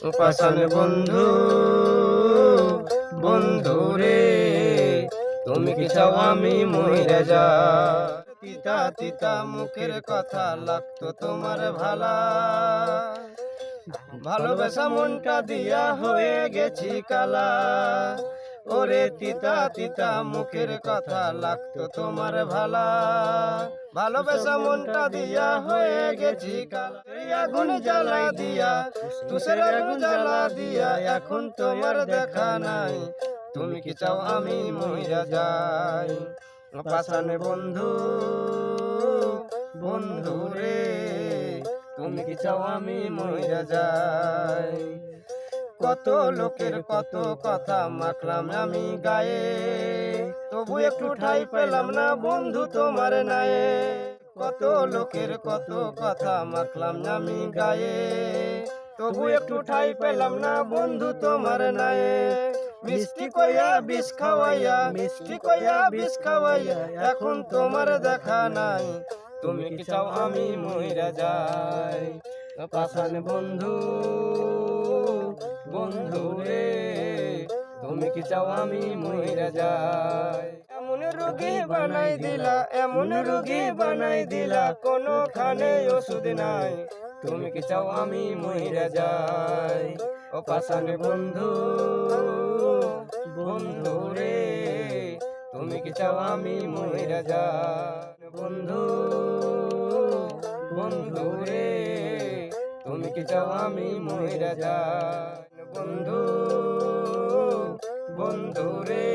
পাষাণ বন্ধু, বন্ধু রে, তুমি কি চাও আমি মইরা যাই? তিতা তিতা মুখের কথা লাগতো তোমার ভালা, ভালোবাসা মনটা দিয়া হয়ে গেছি কালা। ওরে তিতা তিতা মুখের কথা লাগতো তোমার ভালা, ভালোবাসা মনটা দিয়া হয়ে গেছি কালা। এই আগুন জ্বালা দিয়া, তুষের আগুন জ্বালা দিয়া, এখন তোমার দেখা নাই। তুমি কি চাও আমি মইরা যাই? পাষাণ বন্ধু, বন্ধু রে, তুমি কি চাও আমি মইরা যাই? কত লোকের কত কথা মাখলাম আমি গায়ে, তবু একটু ঠাই পেলাম না বন্ধু তোমার নায়ে। কত লোকের কত কথা মাখলাম আমি গায়ে, তবু একটু ঠাই পেলাম না বন্ধু তোমার নায়ে। মিষ্টি কইয়া বিষ খাওয়াইয়া, মিষ্টি কইয়া বিষ খাওয়াইয়া, এখন তোমার দেখা নাই। তুমি কি চাও আমি মইরা যাই? পাষাণ বন্ধু, বন্ধু রে, তুমি কি চাও আমি মইরা যাই? এমন রোগী বানাই দিলা, এমন রোগী বানাই দিলা, কোনখানে ওষুধ নাই। তুমি কি চাও আমি মইরা যাই? ও পাষাণ বন্ধু, বন্ধু রে, তুমি কি চাও আমি মইরা যাই? বন্ধু, বন্ধু রে, তুমি কি চাও আমি মইরা যাই? বন্ধু, বন্ধু রে,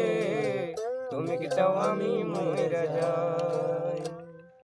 তুমি কি চাও আমি মইরা যাই?